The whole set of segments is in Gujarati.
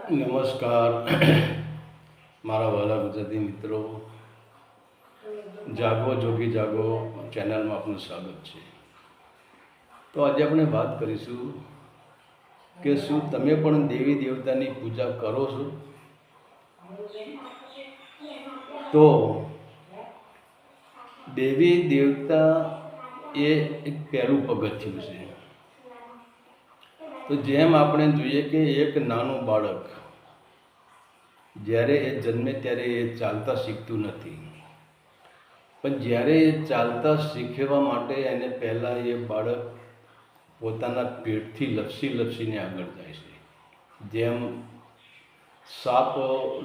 નમસ્કાર મારા વહાલા ગુજરાતી મિત્રો, જાગો જોગી જાગો ચેનલમાં આપનું સ્વાગત છે. તો આજે આપણે વાત કરીશું કે શું તમે પણ દેવી દેવતાની પૂજા કરો છો? તો દેવી દેવતા એ એક પહેલું પગથિયું છે. તો જેમ આપણે જોઈએ કે એક નાનું બાળક જ્યારે એ જન્મે ત્યારે એ ચાલતા શીખતું નથી, પણ જ્યારે એ ચાલતા શીખવા માટે એને પહેલાં એ બાળક પોતાના પેટથી લપસીને આગળ જાય છે. જેમ સાપ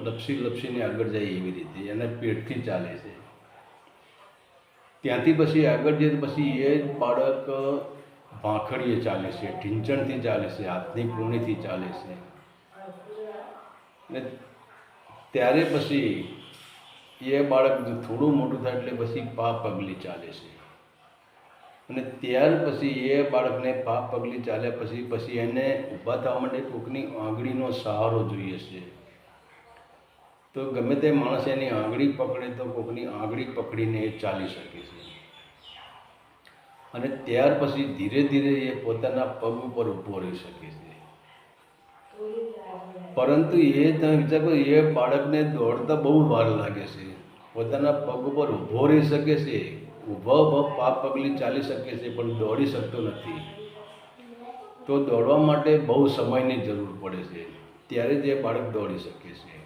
લપસીને આગળ જાય એવી રીતે એના પેટથી ચાલે છે. ત્યાંથી પછી આગળ જઈએ પછી એ બાળક ભાંખડીએ ચાલે છે, ઢીંચણથી ચાલે છે, હાથની કૂણીથી ચાલે છે. ને ત્યારે પછી એ બાળક થોડું મોટું થાય એટલે પછી પગલી ચાલે છે. અને ત્યાર પછી એ બાળકને પગલી ચાલ્યા પછી એને ઊભા થવા માટે કોઈકની આંગળીનો સહારો જોઈએ છે. તો ગમે તે માણસ એની આંગળી પકડે તો કોઈકની આંગળી પકડીને એ ચાલી શકે છે. અને ત્યાર પછી ધીરે ધીરે એ પોતાના પગ ઉપર ઊભો રહી શકે છે. પરંતુ એ તમે વિચાર કરો, એ બાળકને દોડતા બહુ વાર લાગે છે. પોતાના પગ ઉપર ઊભો રહી શકે છે, ઊભો પગલી ચાલી શકે છે, પણ દોડી શકતો નથી. તો દોડવા માટે બહુ સમયની જરૂર પડે છે, ત્યારે જ એ બાળક દોડી શકે છે.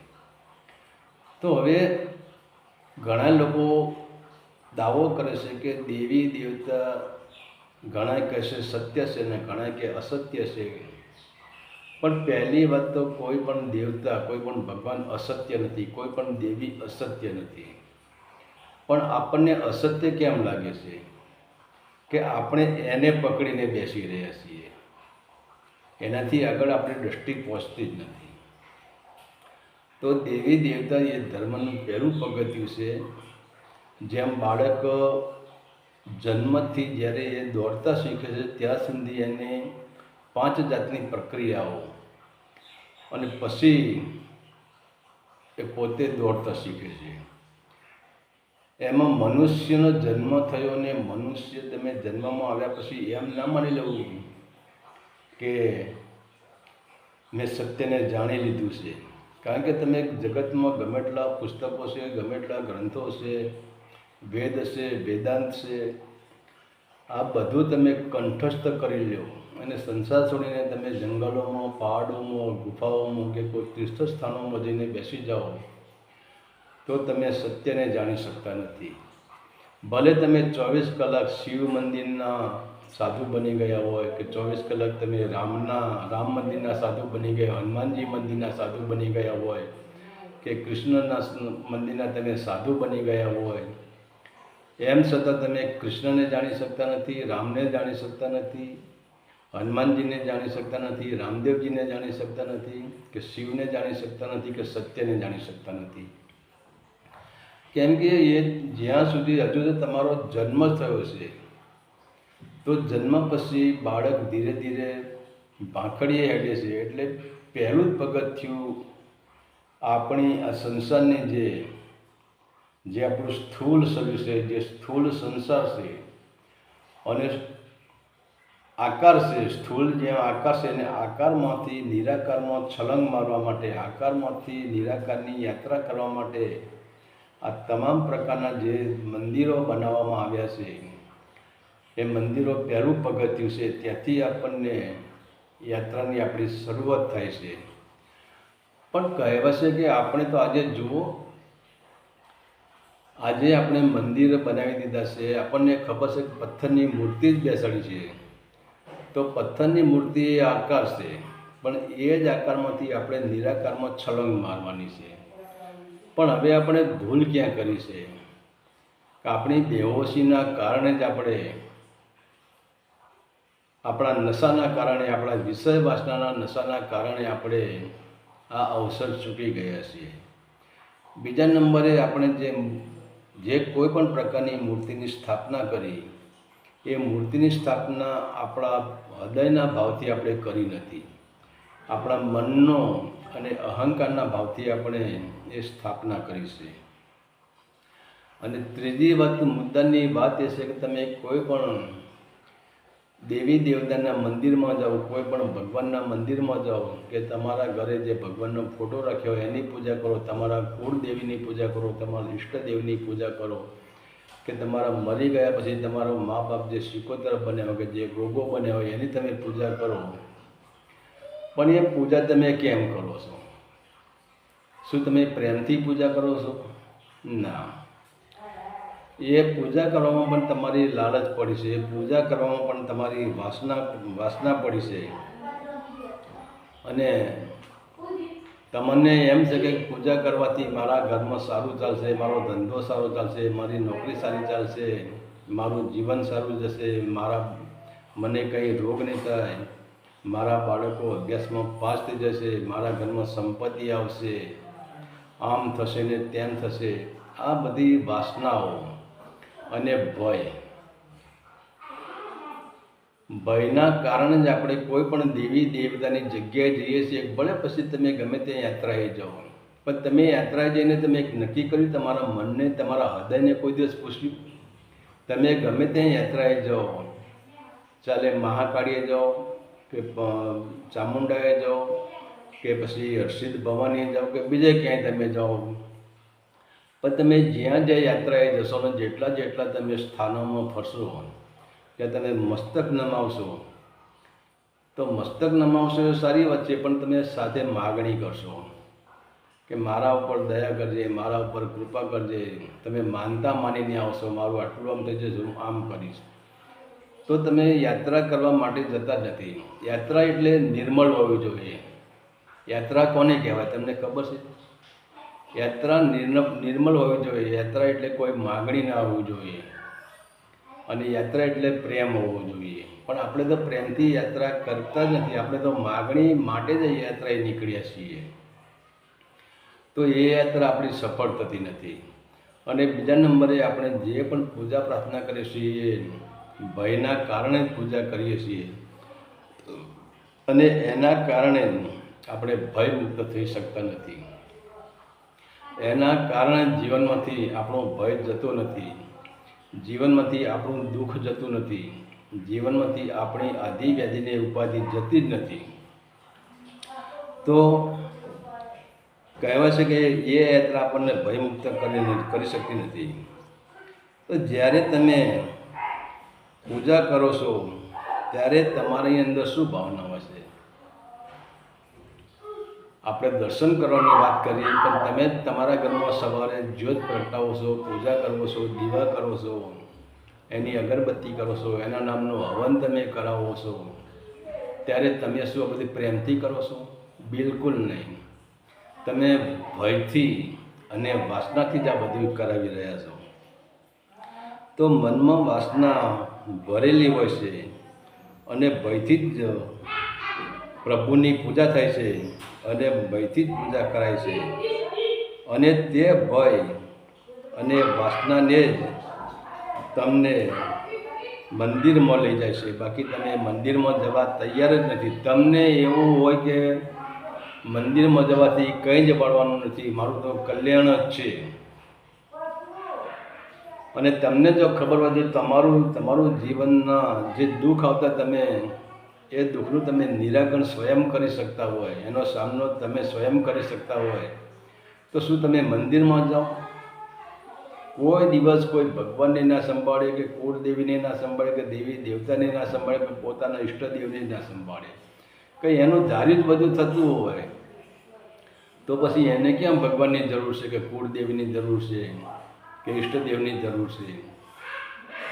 તો હવે ઘણા લોકો દાવો કરે છે કે દેવી દેવતા ઘણા કહે છે સત્ય છે ને ઘણા કે અસત્ય છે. પણ પહેલી વાત તો કોઈ પણ દેવતા, કોઈ પણ ભગવાન અસત્ય નથી, કોઈ પણ દેવી અસત્ય નથી. પણ આપણને અસત્ય કેમ લાગે છે કે આપણે એને પકડીને બેસી રહ્યા છીએ, એનાથી આગળ આપણી દૃષ્ટિ પહોંચતી જ નથી. તો દેવી દેવતા એ ધર્મનું પહેલું પગથિયું છે. જેમ બાળક જન્મથી જ્યારે એ દોડતા શીખે છે ત્યાં સુધી એને 5 જાતની પ્રક્રિયાઓ અને પછી એ પોતે દોડતા શીખે છે. એમાં મનુષ્યનો જન્મ થયો ને મનુષ્ય તમે જન્મમાં આવ્યા પછી એમ ના માની લેવું કે મેં સત્યને જાણી લીધું છે. કારણ કે તમે જગતમાં ગમે એટલા પુસ્તકો છે, ગમે એટલા ગ્રંથો છે, વેદ છે, વેદાંત છે, આ બધું તમે કંઠસ્થ કરી લો અને સંસાર છોડીને તમે જંગલોમાં, પહાડોમાં, ગુફાઓમાં કે કોઈ તીર્થ સ્થાનોમાં જઈને બેસી જાઓ તો તમે સત્યને જાણી શકતા નથી. ભલે તમે 24 કલાક શિવ મંદિરના સાધુ બની ગયા હોય કે 24 કલાક તમે રામ મંદિરના સાધુ બની ગયા, હનુમાનજી મંદિરના સાધુ બની ગયા હોય કે કૃષ્ણના મંદિરના તમે સાધુ બની ગયા હોય, એમ છતાં તમે કૃષ્ણને જાણી શકતા નથી, રામને જાણી શકતા નથી, હનુમાનજીને જાણી શકતા નથી, રામદેવજીને જાણી શકતા નથી, કે શિવને જાણી શકતા નથી, કે સત્યને જાણી શકતા નથી. કેમ કે એ જ્યાં સુધી હજુ તો તમારો જન્મ થયો છે, તો જન્મ પછી બાળક ધીરે ધીરે ભાંખડીએ હેડે છે. એટલે પહેલું જ પગથિયું આપણી આ સંસારની જે આપણું સ્થૂળ શરીર છે, જે સ્થૂળ સંસાર છે અને આકાર છે, સ્થૂળ જેમ આકાર છે અને આકારમાંથી નિરાકારમાં છલંગ મારવા માટે, આકારમાંથી નિરાકારની યાત્રા કરવા માટે આ તમામ પ્રકારના જે મંદિરો બનાવવામાં આવ્યા છે, એ મંદિરો પહેલું પગથિયું છે. ત્યાંથી આપણને યાત્રાની આપણી શરૂઆત થાય છે. પણ કહેવાશે કે આપણે તો આજે જુઓ, આજે આપણે મંદિર બનાવી દીધા છે, આપણને ખબર છે કે પથ્થરની મૂર્તિ જ બેસાડી છે. તો પથ્થરની મૂર્તિ એ આકાર છે, પણ એ જ આકારમાંથી આપણે નિરાકારમાં છલંગ મારવાની છે. પણ હવે આપણે ભૂલ ક્યાં કરી છે કે આપણી બેહોશીના કારણે જ આપણે, આપણા નશાના કારણે, આપણા વિષય વાસનાના નશાના કારણે આપણે આ અવસર ચૂકી ગયા છીએ. બીજા નંબરે આપણે જે કોઈ પણ પ્રકારની મૂર્તિની સ્થાપના કરી, એ મૂર્તિની સ્થાપના આપણા હૃદયના ભાવથી આપણે કરી નથી. આપણા મનનો અને અહંકારના ભાવથી આપણે એ સ્થાપના કરી છે. અને ત્રીજી મુદ્દાની વાત એ છે કે તમે કોઈ પણ દેવી દેવતાના મંદિરમાં જાઓ, કોઈ પણ ભગવાનના મંદિરમાં જાઓ કે તમારા ઘરે જે ભગવાનનો ફોટો રાખ્યો હોય એની પૂજા કરો, તમારા કુળદેવીની પૂજા કરો, તમારા ઈષ્ટદેવની પૂજા કરો, કે તમારા મરી ગયા પછી તમારો મા બાપ જે સિકોતર બન્યા હોય કે જે રોગો બન્યા હોય એની તમે પૂજા કરો. પણ એ પૂજા તમે કેમ કરો છો? શું તમે પ્રેમથી પૂજા કરો છો? ના. એ પૂજા કરવામાં પણ તમારી લાલચ પડી છે, એ પૂજા કરવામાં પણ તમારી વાસના પડી છે. અને તમને એમ છે કે પૂજા કરવાથી મારા ઘરમાં સારું ચાલશે, મારો ધંધો સારો ચાલશે, મારી નોકરી સારી ચાલશે, મારું જીવન સારું જશે, મને કંઈ રોગ નહીં થાય, મારા બાળકો અભ્યાસમાં પાસ થઈ જશે, મારા ઘરમાં સંપત્તિ આવશે, આમ થશે ને તેમ થશે. આ બધી વાસનાઓ અને ભયના કારણે જ આપણે કોઈ પણ દેવી દેવતાની જગ્યાએ જઈએ છીએ. ભલે પછી તમે ગમે તે યાત્રાએ જાઓ, પણ તમે યાત્રાએ જઈને તમે એક નક્કી કર્યું, તમારા મનને, તમારા હૃદયને કોઈ દિવસ પૂછ્યું? તમે ગમે તે યાત્રાએ જાઓ, ચાલે મહાકાળીએ જાઓ કે ચામુંડાએ જાઓ કે પછી હર્ષિદ ભવાની જાઓ કે બીજે ક્યાંય તમે જાઓ, પણ તમે જ્યાં જ્યાં યાત્રાએ જશો ને જેટલા તમે સ્થાનોમાં ફરશો ત્યાં તમે મસ્તક નમાવશો, તો મસ્તક નમાવશો એ સારી વાત છે, પણ તમે સાથે માગણી કરશો કે મારા ઉપર દયા કરજે, મારા ઉપર કૃપા કરજે. તમે માનતા માનીને આવશો, મારું આટલું આમ થઈ જશે, હું આમ કરીશ. તો તમે યાત્રા કરવા માટે જતા જ નથી. યાત્રા એટલે નિર્મળ હોવી જોઈએ. યાત્રા કોને કહેવાય તમને ખબર છે? યાત્રા નિર્મળ હોવી જોઈએ. યાત્રા એટલે કોઈ માગણી ના હોવી જોઈએ, અને યાત્રા એટલે પ્રેમ હોવો જોઈએ. પણ આપણે તો પ્રેમથી યાત્રા કરતા જ નથી, આપણે તો માગણી માટે જ યાત્રાએ નીકળ્યા છીએ. તો એ યાત્રા આપણી સફળ થતી નથી. અને બીજા નંબરે આપણે જે પણ પૂજા પ્રાર્થના કરીએ છીએ એ ભયના કારણે જ પૂજા કરીએ છીએ, અને એના કારણે આપણે ભયમુક્ત થઈ શકતા નથી. એના કારણે જીવનમાંથી આપણો ભય જતો નથી, જીવનમાંથી આપણું દુઃખ જતું નથી, જીવનમાંથી આપણી આદિ વ્યાધિને ઉપાધિ જતી જ નથી. તો કહેવાય છે કે એ યાત્રા આપણને ભયમુક્ત કરી શકતી નથી. તો જ્યારે તમે પૂજા કરો છો ત્યારે તમારી અંદર શું ભાવના હોય છે? આપણે દર્શન કરવાની વાત કરીએ, પણ તમે તમારા ઘરમાં સવારે જ્યોત પ્રગટાવો છો, પૂજા કરો છો, દીવા કરો છો, એની અગરબત્તી કરો છો, એના નામનો હવન તમે કરાવો છો, ત્યારે તમે શું આ બધી પ્રેમથી કરો છો? બિલકુલ નહીં. તમે ભયથી અને વાસનાથી જ આ બધું કરાવી રહ્યા છો. તો મનમાં વાસના ભરેલી હોય છે અને ભયથી જ પ્રભુની પૂજા થાય છે અને ભયથી જ પૂજા કરાય છે. અને તે ભય અને વાસનાને જ તમને મંદિરમાં લઈ જાય છે. બાકી તમે મંદિરમાં જવા તૈયાર જ નથી. તમને એવું હોય કે મંદિરમાં જવાથી કંઈ જ મળવાનું નથી, મારું તો કલ્યાણ જ છે. અને તમને જો ખબર હોય તો તમારું જીવનના જે દુઃખ આવતા તમે એ દુઃખનું તમે નિરાકરણ સ્વયં કરી શકતા હોય, એનો સામનો તમે સ્વયં કરી શકતા હોય, તો શું તમે મંદિરમાં જાઓ? કોઈ દિવસ કોઈ ભગવાનને ના સંભાળે, કે કુળદેવીને ના સંભાળે, કે દેવી દેવતાને ના સંભાળે, કે પોતાના ઈષ્ટદેવને ના સંભાળે. કંઈ એનું ધાર્યું જ બધું થતું હોય તો પછી એને કેમ ભગવાનની જરૂર છે, કે કુળદેવીની જરૂર છે, કે ઈષ્ટદેવની જરૂર છે?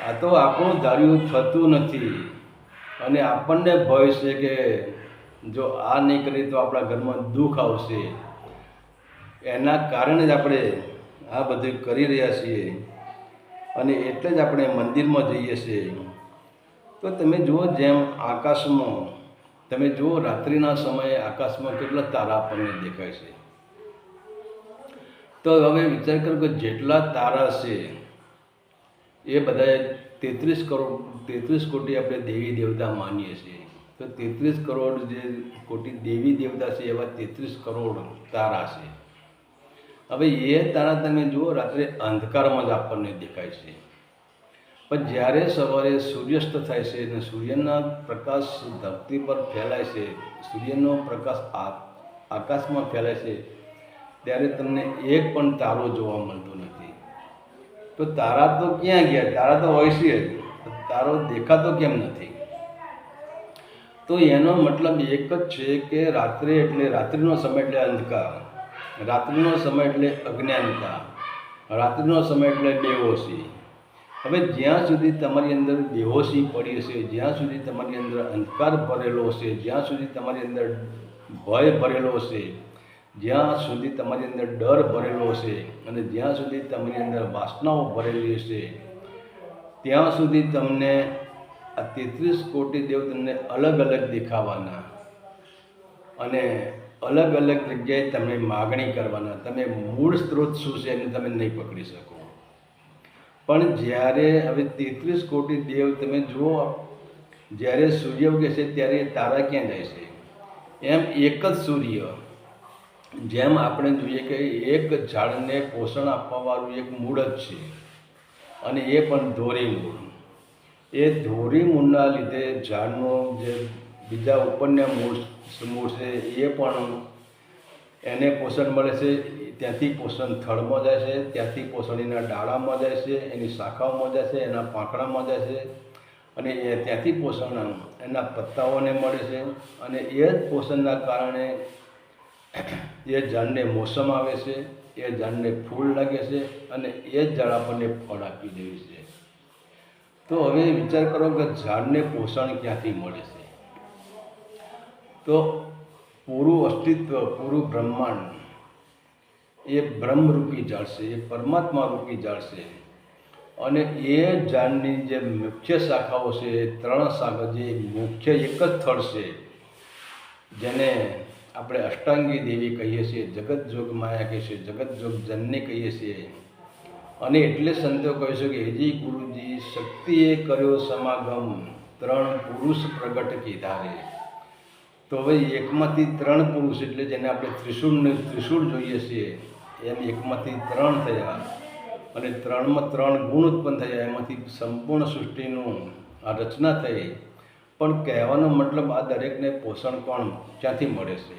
આ તો આપણું ધાર્યું થતું નથી. અને આપણને ભય છે કે જો આ નહીં કરીએ તો આપણા ઘરમાં દુઃખ આવશે. એના કારણે જ આપણે આ બધું કરી રહ્યા છીએ, અને એટલે જ આપણે મંદિરમાં જઈએ છીએ. તો તમે જુઓ, જેમ આકાશમાં તમે જુઓ, રાત્રિના સમયે આકાશમાં કેટલા તારા આપણને દેખાય છે. તો હવે વિચાર કરો કે જેટલા તારા છે એ બધા 33 કોટી આપણે દેવી દેવતા માનીએ છીએ. તો 33 કરોડ જે કોટી દેવી દેવતા છે એવા 33 કરોડ તારા છે. હવે એ તારા તમે જુઓ રાત્રે અંધકારમાં જ આપણને દેખાય છે, પણ જ્યારે સવારે સૂર્યાસ્ત થાય છે અને સૂર્યના પ્રકાશ ધરતી પર ફેલાય છે, સૂર્યનો પ્રકાશ આકાશમાં ફેલાય છે, ત્યારે તમને એક પણ તારો જોવા મળતો નથી. તો તારા તો ક્યાં ગયા? તારા તો હોય છે જ, તારો દેખાતો કેમ નથી? તો એનો મતલબ એક જ છે કે રાત્રે એટલે રાત્રિનો સમય એટલે અંધકાર, રાત્રિનો સમય એટલે અજ્ઞાનતા, રાત્રિનો સમય એટલે બેહોશી. હવે જ્યાં સુધી તમારી અંદર બેહોશી પડી હશે, જ્યાં સુધી તમારી અંદર અંધકાર ભરેલો હશે, જ્યાં સુધી તમારી અંદર ભય ભરેલો હશે, જ્યાં સુધી તમારી અંદર ડર ભરેલો હશે અને જ્યાં સુધી તમારી અંદર વાસનાઓ ભરેલી હશે, ત્યાં સુધી તમને આ 33 કોટી દેવ તમને અલગ અલગ દેખાવાના અને અલગ અલગ જગ્યાએ તમે માગણી કરવાના. તમે મૂળ સ્ત્રોત શું છે એને તમે નહીં પકડી શકો. પણ જ્યારે હવે 33 કોટી દેવ તમે જુઓ, જ્યારે સૂર્ય ઉગે છે ત્યારે તારા ક્યાં જાય છે? એમ એક જ સૂર્ય, જેમ આપણે જોઈએ કે એક ઝાડને પોષણ આપવાવાળું એક મૂળ જ છે અને એ પણ ધોરી મૂળ. એ ધોરી મૂળના લીધે ઝાડનું જે બીજા ઉપરના મૂળ છે એ પણ એને પોષણ મળે છે. ત્યાંથી પોષણ થડમાં જાય છે, ત્યાંથી પોષણ એના ડાળામાં જાય છે, એની શાખાઓમાં જાય છે, એના પાંખડામાં જાય છે અને એ ત્યાંથી પોષણ એના પત્તાઓને મળે છે અને એ જ પોષણના કારણે એ ઝાડને મોસમ આવે છે, એ ઝાડને ફૂલ લાગે છે અને એ જ ઝાડ આપણને ફળ આપી દે છે. તો હવે વિચાર કરો કે ઝાડને પોષણ ક્યાંથી મળે છે? તો પૂરું અસ્તિત્વ, પૂરું બ્રહ્માંડ એ બ્રહ્મરૂપી ઝાડ છે, એ પરમાત્મા રૂપી ઝાડ છે અને એ ઝાડની જે મુખ્ય શાખાઓ છે, 3 શાખા, જે મુખ્ય એક જ થડ છે જેને આપણે અષ્ટાંગી દેવી કહીએ છીએ, જગત જોગ માયા કહીએ છીએ, જગત જોગ જનની કહીએ છીએ. અને એટલે સંતો કહે છે કે હેજી ગુરુજી શક્તિએ કર્યો સમાગમ, 3 પુરુષ પ્રગટ કીધા રે. તો હવે એકમાંથી 3 પુરુષ એટલે જેને આપણે ત્રિશૂળ જોઈએ છીએ એમ એકમાંથી 3 થયા અને 3માં 3 ગુણ ઉત્પન્ન થયા. એમાંથી સંપૂર્ણ સૃષ્ટિનું આ રચના થઈ. પણ કહેવાનો મતલબ આ દરેકને પોષણ કોણ ક્યાંથી મળે છે?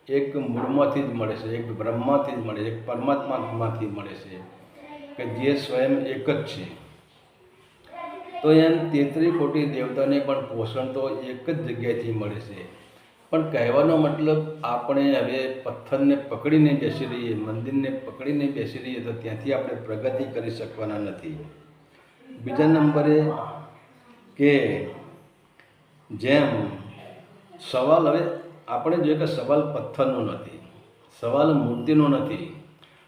એક મૂળમાંથી જ મળે છે, એક બ્રહ્માથી જ મળે છે, એક પરમાત્મામાંથી મળે છે કે જે સ્વયં એક જ છે. તો એમ 33 કોટી દેવતાને પણ પોષણ તો એક જ જગ્યાએથી મળે છે. પણ કહેવાનો મતલબ આપણે હવે પથ્થરને પકડીને બેસી રહીએ, મંદિરને પકડીને બેસી રહીએ તો ત્યાંથી આપણે પ્રગતિ કરી શકવાના નથી. બીજા નંબરે કે જેમ સવાલ, હવે આપણે જોઈએ કે સવાલ પથ્થરનો નથી, સવાલ મૂર્તિનો નથી,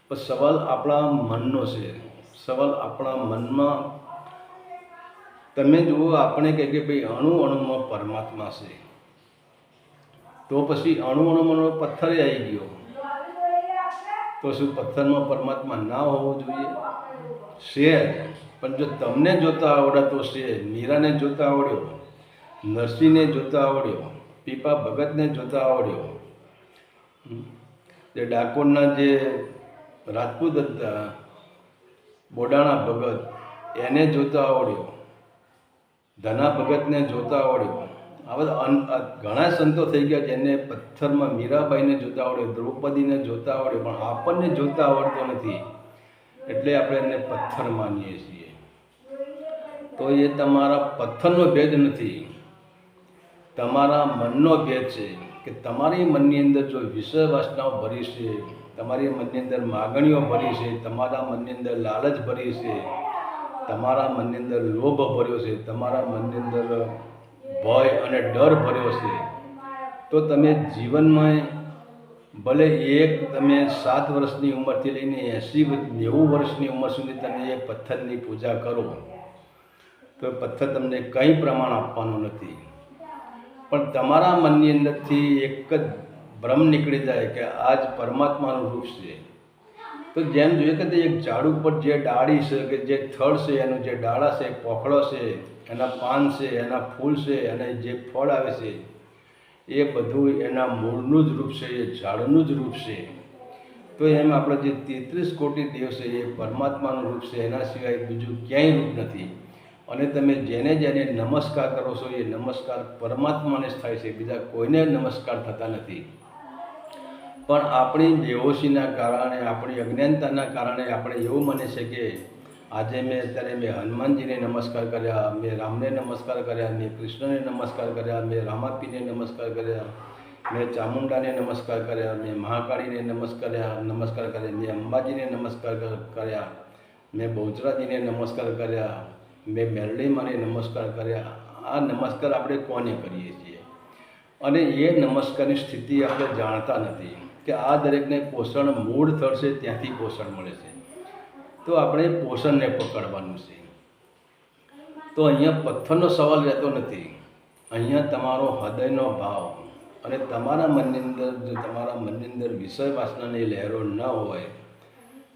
પણ સવાલ આપણા મનનો છે. સવાલ આપણા મનમાં તમે જુઓ, આપણે કહીએ કે ભાઈ અણુ અણુમાં પરમાત્મા છે, તો પછી અણુ અણુમાં પથ્થર આવી ગયો, તો શું પથ્થરમાં પરમાત્મા ના હોવો જોઈએ? છે. પણ જો તમને જોતા આવડે તો છે. મીરાને જોતા આવડ્યો, નરસિંહને જોતા આવડ્યો, પીપા ભગતને જોતા આવડ્યો, જે ડાકોરના જે રાજપૂત હતા બોડાણા ભગત એને જોતા આવડ્યો, ધના ભગતને જોતા આવડ્યો. આવા ઘણા સંતો થઈ ગયા જેને પથ્થરમાં મીરાબાઈને જોતા આવડ્યો, દ્રૌપદીને જોતા આવડ્યો, પણ આપણને જોતા આવડતો નથી એટલે આપણે એને પથ્થર માનીએ છીએ. તો એ તમારા પથ્થરનો ભેદ નથી, તમારા મનનો ભેદ છે કે તમારી મનની અંદર જો વિષય વાસનાઓ ભરી છે, તમારી મનની અંદર માગણીઓ ભરી છે, તમારા મનની અંદર લાલચ ભરી છે, તમારા મનની અંદર લોભ ભર્યો છે, તમારા મનની અંદર ભય અને ડર ભર્યો છે, તો તમે જીવનમાં ભલે તમે 7 વર્ષની ઉંમરથી લઈને 80-90 વર્ષની ઉંમર સુધી તમે એ પથ્થરની પૂજા કરો તો પથ્થર તમને કંઈ પ્રમાણ આપવાનું નથી. પણ તમારા મનની અંદરથી એક જ ભ્રમ નીકળી જાય કે આ જ પરમાત્માનું રૂપ છે. તો જેમ જોઈએ કે એક ઝાડ ઉપર જે ડાળી છે કે જે થડ છે, એનું જે ડાળા છે, પોખળો છે, એના પાન છે, એના ફૂલ છે, અને જે ફળ આવે છે એ બધું એના મૂળનું જ રૂપ છે, એ ઝાડનું જ રૂપ છે. તો એમ આપણે જે 33 કોટી દેવ છે એ પરમાત્માનું રૂપ છે, એના સિવાય બીજું ક્યાંય રૂપ નથી. અને તમે જેને જેને નમસ્કાર કરો છો એ નમસ્કાર પરમાત્માને જ થાય છે, બીજા કોઈને નમસ્કાર થતા નથી. પણ આપણી બેહોશીના કારણે, આપણી અજ્ઞાનતાના કારણે આપણે એવું માને છે કે આજે મેં હનુમાનજીને નમસ્કાર કર્યા, મેં રામને નમસ્કાર કર્યા, મેં કૃષ્ણને નમસ્કાર કર્યા, મેં રામાપીને નમસ્કાર કર્યા, મેં ચામુંડાને નમસ્કાર કર્યા, મેં મહાકાળીને નમસ્કાર કર્યા, મેં અંબાજીને નમસ્કાર કર્યા, મેં બહુચરાજીને નમસ્કાર કર્યા, મેં મેરડીમાને નમસ્કાર કર્યા. આ નમસ્કાર આપણે કોને કરીએ છીએ? અને એ નમસ્કારની સ્થિતિ આપણે જાણતા નથી કે આ દરેકને પોષણ મૂળ થળ છે, ત્યાંથી પોષણ મળે છે. તો આપણે પોષણને પકડવાનું છે. તો અહીંયા પથ્થરનો સવાલ રહેતો નથી. અહીંયા તમારો હૃદયનો ભાવ અને તમારા મનની અંદર, જો તમારા મનની અંદર વિષય વાસનાની લહેરો ન હોય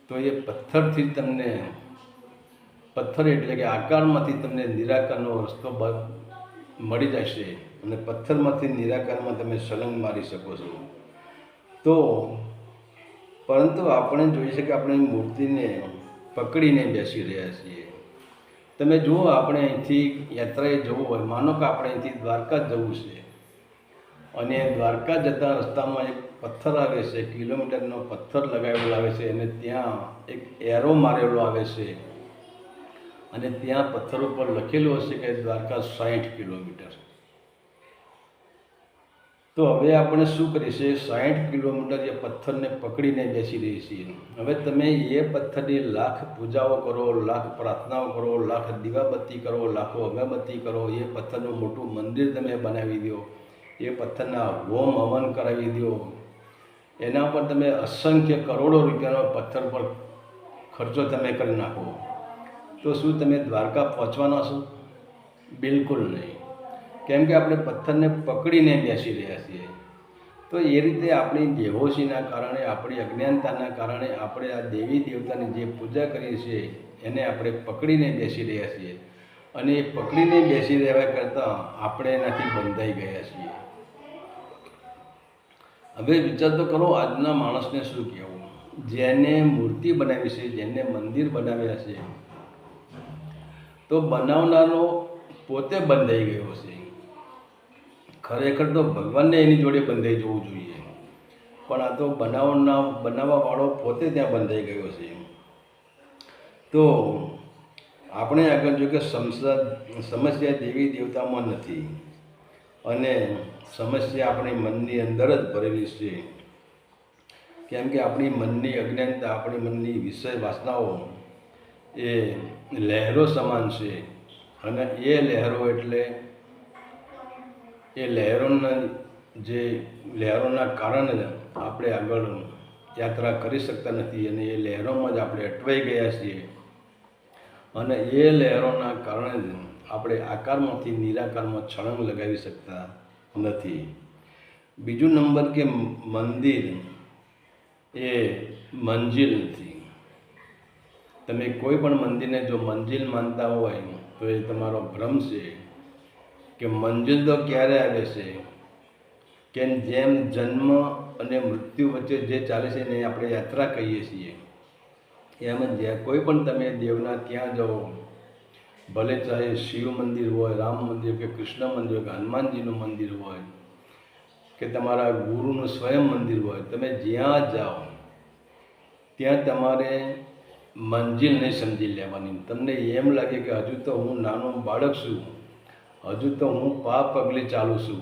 તો એ પથ્થરથી તમને, પથ્થર એટલે કે આકારમાંથી તમને નિરાકારનો રસ્તો મળી જશે અને પથ્થરમાંથી નિરાકારમાં તમે છલાંગ મારી શકો છો. તો પરંતુ આપણે જોઈએ છે કે આપણે મૂર્તિને પકડીને બેસી રહ્યા છીએ. તમે જુઓ, આપણે અહીંથી યાત્રાએ જવું હોય, માનો કે આપણે અહીંથી દ્વારકા જવું છે અને દ્વારકા જતા રસ્તામાં એક પથ્થર આવે છે, કિલોમીટરનો પથ્થર લગાવેલો આવે છે અને ત્યાં એક એરો મારેલો આવે છે અને ત્યાં પથ્થર ઉપર લખેલું હશે કે દ્વારકા 60 કિલોમીટર. તો હવે આપણે શું કરીએ છીએ? 60 કિલોમીટર એ પથ્થરને પકડીને બેસી રહીએ છીએ. હવે તમે એ પથ્થરની લાખ પૂજાઓ કરો, લાખ પ્રાર્થનાઓ કરો, લાખ દીવાબત્તી કરો, લાખો અગરબત્તી કરો, એ પથ્થરનું મોટું મંદિર તમે બનાવી દો, એ પથ્થરના હોમ હવન કરાવી દો, એના પર તમે અસંખ્ય કરોડો રૂપિયાનો પથ્થર પર ખર્ચો તમે કરી નાખો, તો શું તમે દ્વારકા પહોંચવાના છો? બિલકુલ નહીં. કેમ કે આપણે પથ્થરને પકડીને બેસી રહ્યા છીએ. તો એ રીતે આપણી બેહોશીના કારણે, આપણી અજ્ઞાનતાના કારણે આપણે આ દેવી દેવતાની જે પૂજા કરીએ છીએ એને આપણે પકડીને બેસી રહ્યા છીએ. અને એ પકડીને બેસી રહેવા કરતાં આપણે એનાથી બંધાઈ ગયા છીએ. હવે વિચાર તો કરો, આજના માણસને શું કહેવું? જેને મૂર્તિ બનાવી છે, જેને મંદિર બનાવ્યા છે, તો બનાવનારનો પોતે બંધાઈ ગયો છે. ખરેખર તો ભગવાનને એની જોડે બંધાઈ જવું જોઈએ, પણ આ તો બનાવવાવાળો પોતે ત્યાં બંધાઈ ગયો છે. તો આપણે આગળ જોઈએ કે સમસ્યા દેવી દેવતામાં નથી, અને સમસ્યા આપણી મનની અંદર જ ભરેલી છે. કેમ કે આપણી મનની અજ્ઞાનતા, આપણી મનની વિષય વાસનાઓ એ લહેરો સમાન છે. અને એ લહેરો એટલે એ લહેરોના કારણે આપણે આગળ યાત્રા કરી શકતા નથી અને એ લહેરોમાં જ આપણે અટવાઈ ગયા છીએ. અને એ લહેરોના કારણે જ આપણે આકારમાંથી નિરાકારમાં છલાંગ લગાવી શકતા નથી. બીજું નંબર કે મંદિર એ મંજિલ નથી. તમે કોઈ પણ મંદિરને જો મંજિલ માનતા હોય તો એ તમારો ભ્રમ છે. કે મંજિલ તો ક્યારે આવે છે? કે જેમ જન્મ અને મૃત્યુ વચ્ચે જે ચાલે છે એને આપણે યાત્રા કહીએ છીએ. એમ જ કોઈ પણ તમે દેવના ત્યાં જાઓ, ભલે ચાહે શિવ મંદિર હોય, રામ મંદિર કે કૃષ્ણ મંદિર હોય, કે હનુમાનજીનું મંદિર હોય, કે તમારા ગુરુનું સ્વયં મંદિર હોય, તમે જ્યાં જાઓ ત્યાં તમારે મંજિલ નહીં સમજી લેવાની. તમને એમ લાગે કે હજુ તો હું નાનો બાળક છું, હજુ તો હું પગલે ચાલું છું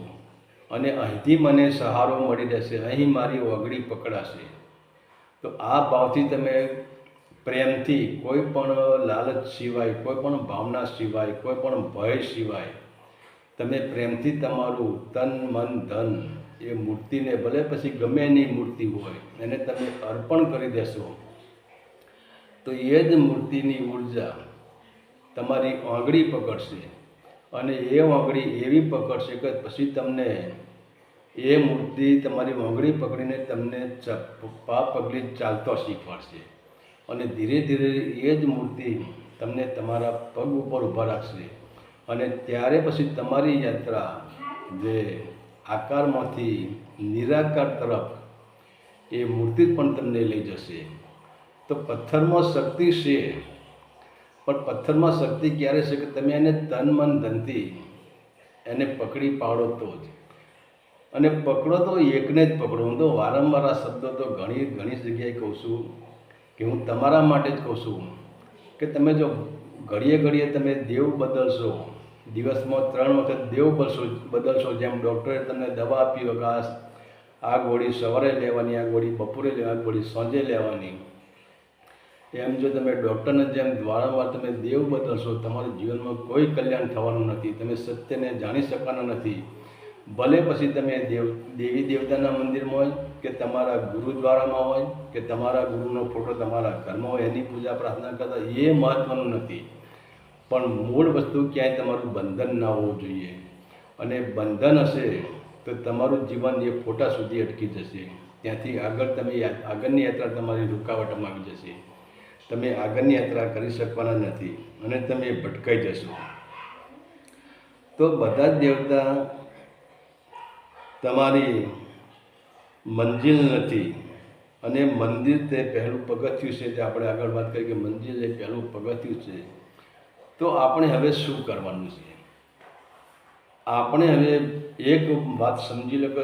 અને અહીંથી મને સહારો મળી રહેશે, અહીં મારી ઓગળી પકડાશે. તો આ ભાવથી તમે પ્રેમથી, કોઈ પણ લાલચ સિવાય, કોઈ પણ ભાવના સિવાય, કોઈ પણ ભય સિવાય તમે પ્રેમથી તમારું તન મન ધન એ મૂર્તિને, ભલે પછી ગમે એની મૂર્તિ હોય, એને તમે અર્પણ કરી દેશો તો એ જ મૂર્તિની ઉર્જા તમારી આંગળી પકડશે. અને એ આંગળી એવી પકડશે કે પછી તમને એ મૂર્તિ તમારી આંગળી પકડીને તમને પગલે ચાલતો શીખવાડશે. અને ધીરે ધીરે એ જ મૂર્તિ તમને તમારા પગ ઉપર ઊભા રાખશે અને ત્યારે પછી તમારી યાત્રા જે આકારમાંથી નિરાકાર તરફ એ મૂર્તિ પણ તમને લઈ જશે. તો પથ્થરમાં શક્તિ છે, પણ પથ્થરમાં શક્તિ ક્યારે છે કે તમે એને તન મન ધનથી એને પકડી પાડો તો જ. અને પકડો તો એકને જ પકડો. હું તો વારંવાર આ શબ્દો તો ઘણી જગ્યાએ કહું છું કે હું તમારા માટે જ કહું છું કે તમે જો ઘડીએ ઘડીએ તમે દેવ બદલશો, દિવસમાં 3 વખત દેવ બદલશો, જેમ ડૉક્ટરે તમને દવા આપી હોય કે આ ગોળી સવારે લેવાની, આ ગોળી બપોરે લેવાની, આ ગોળી સાંજે લેવાની, એમ જો તમે ડૉક્ટરને જેમ વારંવાર તમે દેવ બદલશો, તમારા જીવનમાં કોઈ કલ્યાણ થવાનું નથી. તમે સત્યને જાણી શકવાના નથી. ભલે પછી તમે દેવી દેવતાના મંદિરમાં હોય કે તમારા ગુરુદ્વારામાં હોય કે તમારા ગુરુનો ફોટો તમારા ઘરમાં હોય, એની પૂજા પ્રાર્થના કરતા એ મહત્ત્વનું નથી. પણ મૂળ વસ્તુ ક્યાંય તમારું બંધન ના હોવું જોઈએ. અને બંધન હશે તો તમારું જીવન એ ફોટા સુધી અટકી જશે. ત્યાંથી આગળની યાત્રા તમારી રૂકાવટમાં આવી જશે. તમે આગળની યાત્રા કરી શકવાના નથી અને તમે ભટકાઈ જશો. તો બધા જ દેવતા તમારી મંજિલ નથી. અને મંદિર તે પહેલું પગથિયું છે. તે આપણે આગળ વાત કરી કે મંજિલ એ પહેલું પગથિયું છે. તો આપણે હવે શું કરવાનું છે? આપણે હવે એક વાત સમજી લો કે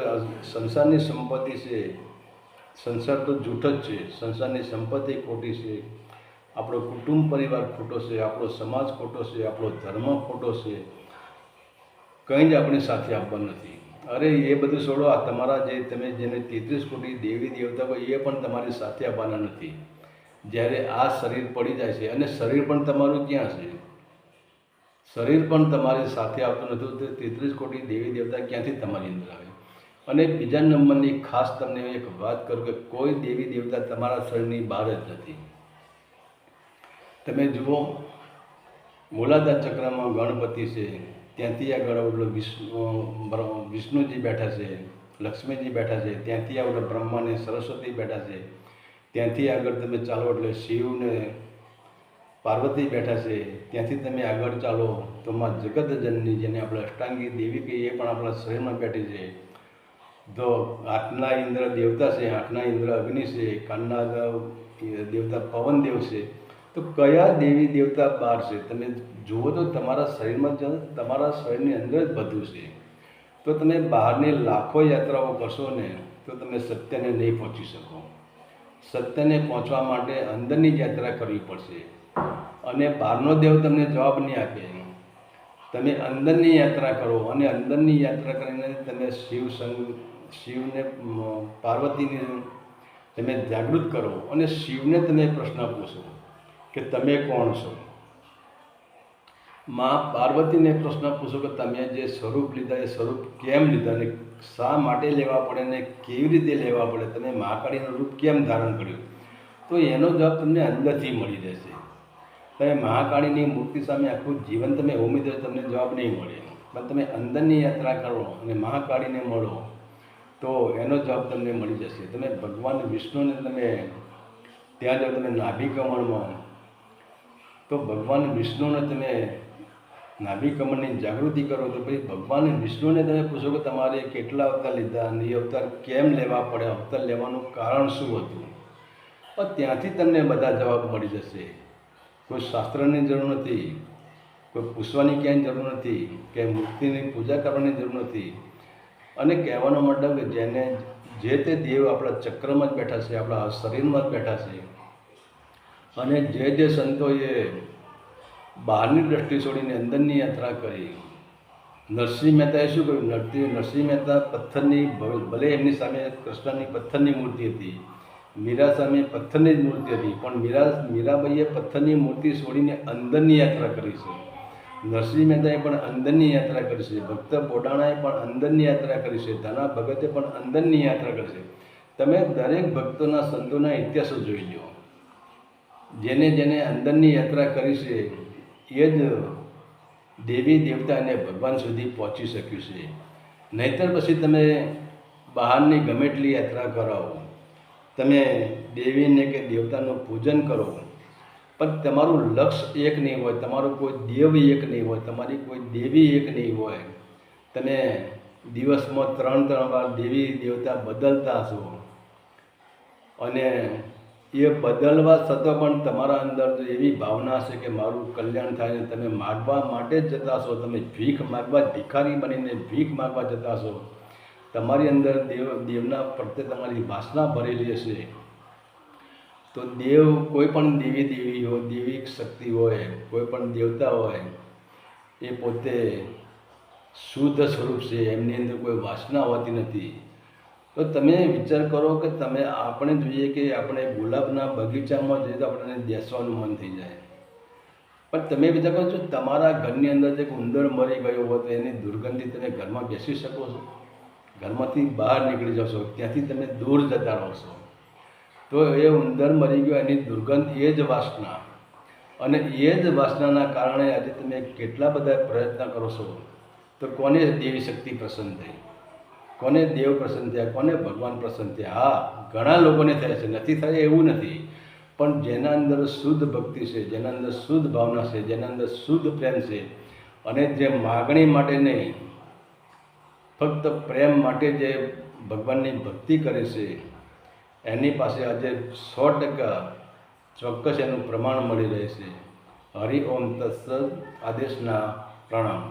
સંસારની સંપત્તિ છે, સંસાર તો જૂઠ જ છે. સંસારની સંપત્તિ ખોટી છે, આપણો કુટુંબ પરિવાર ખોટો છે, આપણો સમાજ ખોટો છે, આપણો ધર્મ ખોટો છે. કંઈ જ આપણી સાથે આવવાનું નથી. અરે એ બધું છોડો. આ તમારા તમે જેને 33 કોટી દેવી દેવતા હોય એ પણ તમારી સાથે આવવાના નથી જ્યારે આ શરીર પડી જાય છે. અને શરીર પણ તમારું ક્યાં છે? શરીર પણ તમારી સાથે આવતું નથી. તો 33 કોટી દેવી દેવતા ક્યાંથી તમારી અંદર આવે? અને બીજા નંબરની ખાસ તમને એક વાત કરું કે કોઈ દેવી દેવતા તમારા શરીરની બહાર જ નથી. તમે જુઓ, મૂલાધાર ચક્રમાં ગણપતિ છે, ત્યાંથી આગળ વિષ્ણુજી બેઠા છે, લક્ષ્મીજી બેઠા છે, ત્યાંથી આગળ બ્રહ્મા અને સરસ્વતી બેઠા છે, ત્યાંથી આગળ તમે ચાલો એટલે શિવને પાર્વતી બેઠા છે, ત્યાંથી તમે આગળ ચાલો તો માં જગતજનની જેને આપણે અષ્ટાંગી દેવી કહીએ એ પણ આપણા શરીરમાં બેઠી છે. તો હાથના ઇન્દ્ર દેવતા છે, હાથના ઇન્દ્ર અગ્નિ છે, કાનના દેવતા પવનદેવ છે. તો કયા દેવી દેવતા બહાર છે? તમે જુઓ તો તમારા શરીરમાં તમારા શરીરની અંદર જ બધું છે. તો તમે બહારની લાખો યાત્રાઓ કરશો ને તો તમે સત્યને નહીં પહોંચી શકો. સત્યને પહોંચવા માટે અંદરની જ યાત્રા કરવી પડશે. અને બહારનો દેવ તમને જવાબ નહીં આપે. તમે અંદરની યાત્રા કરો અને અંદરની યાત્રા કરીને તમે શિવને પાર્વતીને તમે જાગૃત કરો અને શિવને તમે પ્રશ્ન પૂછો કે તમે કોણ છો? માં પાર્વતીને પ્રશ્ન પૂછો કે તમે જે સ્વરૂપ લીધા એ સ્વરૂપ કેમ લીધા ને શા માટે લેવા પડે ને કેવી રીતે લેવા પડે? તમે મહાકાળીનું રૂપ કેમ ધારણ કર્યું? તો એનો જવાબ તમને અંદરથી મળી જશે. તમે મહાકાળીની મૂર્તિ સામે આખું જીવન તમે હોમી દો તમને જવાબ નહીં મળે. પણ તમે અંદરની યાત્રા કરો અને મહાકાળીને મળો તો એનો જવાબ તમને મળી જશે. તમે ભગવાન વિષ્ણુને તમે ત્યાં જાઓ, તમે નાભી કમળમાં, તો ભગવાન વિષ્ણુને તમે નાભી કમળની જાગૃતિ કરો તો પછી ભગવાન વિષ્ણુને તમે પૂછો કે તમારે કેટલા અવતાર લીધા અને એ અવતાર કેમ લેવા પડે, અવતાર લેવાનું કારણ શું હતું? પણ ત્યાંથી તમને બધા જવાબ મળી જશે. કોઈ શાસ્ત્રની જરૂર નથી, કોઈ પૂછવાની ક્યાંય જરૂર નથી, કે મૂર્તિની પૂજા કરવાની જરૂર નથી. અને કહેવાનો મતલબ કે જે તે દેવ આપણા ચક્રમાં જ બેઠા છે, આપણા શરીરમાં જ બેઠા છે. અને જે સંતોએ બહારની દ્રષ્ટિ છોડીને અંદરની યાત્રા કરી. નરસિંહ મહેતાએ શું કર્યું? નરસિંહ મહેતા પથ્થરની, ભલે એમની સામે કૃષ્ણની પથ્થરની મૂર્તિ હતી, મીરા સામે પથ્થરની જ મૂર્તિ હતી, પણ મીરાબાઈએ પથ્થરની મૂર્તિ છોડીને અંદરની યાત્રા કરી છે. નરસિંહ મહેતાએ પણ અંદરની યાત્રા કરી છે. ભક્ત બોડાણાએ પણ અંદરની યાત્રા કરી છે. ધના ભગતે પણ અંદરની યાત્રા કરી છે. તમે દરેક ભક્તોના સંતોના ઇતિહાસો જોઈ લો. જેને અંદરની યાત્રા કરી છે એ જ દેવી દેવતા અને ભગવાન સુધી પહોંચી શક્યું છે. નહીંતર પછી તમે બહારની ગમે એટલી યાત્રા કરાવો, તમે દેવીને કે દેવતાનું પૂજન કરો, પણ તમારું લક્ષ્ય એક નહીં હોય, તમારું કોઈ દેવ એક નહીં હોય, તમારી કોઈ દેવી એક નહીં હોય. તમે દિવસમાં 3 વાર દેવી દેવતા બદલતા હશો અને એ બદલવા છતાં પણ તમારા અંદર જો એવી ભાવના હશે કે મારું કલ્યાણ થાય ને તમે માગવા માટે જ જતા હશો, તમે ભીખ માગવા, ભિખારી બનીને ભીખ માગવા જતા હશો. તમારી અંદર દેવના પ્રત્યે તમારી વાસના ભરેલી હશે. તો દેવ કોઈ પણ દેવી હોય, દેવી શક્તિ હોય, કોઈ પણ દેવતા હોય, એ પોતે શુદ્ધ સ્વરૂપ છે, એમની અંદર કોઈ વાસના હોતી નથી. તો તમે વિચાર કરો કે તમે આપણે જોઈએ કે આપણે ગુલાબના બગીચામાં જઈએ તો આપણને બેસવાનું મન થઈ જાય, પણ તમે વિચાર કરો છો તમારા ઘરની અંદર જે ઉંદર મરી ગયો હોય તો એની દુર્ગંધથી તમે ઘરમાં બેસી શકો છો? ઘરમાંથી બહાર નીકળી જશો, ત્યાંથી તમે દૂર જતા રહશો. તો એ ઉંદર મરી ગયો, એની દુર્ગંધ, એ જ વાસના, અને એ જ વાસનાના કારણે આજે તમે કેટલા બધા પ્રયત્ન કરો છો. તો કોને દેવી શક્તિ પ્રસન્ન થઈ? કોને દેવ પ્રસન્ન થયા? કોને ભગવાન પ્રસન્ન થયા? હા, ઘણા લોકોને થયા છે, નથી થાય એવું નથી, પણ જેના અંદર શુદ્ધ ભક્તિ છે, જેના અંદર શુદ્ધ ભાવના છે, જેના અંદર શુદ્ધ પ્રેમ છે, અને જે માગણી માટે નહીં, ફક્ત પ્રેમ માટે જે ભગવાનની ભક્તિ કરે છે, એની પાસે આજે 100% ચોક્કસ એનું પ્રમાણ મળી રહે છે. હરિ ઓમ તત્સત. આદેશના પ્રણામ.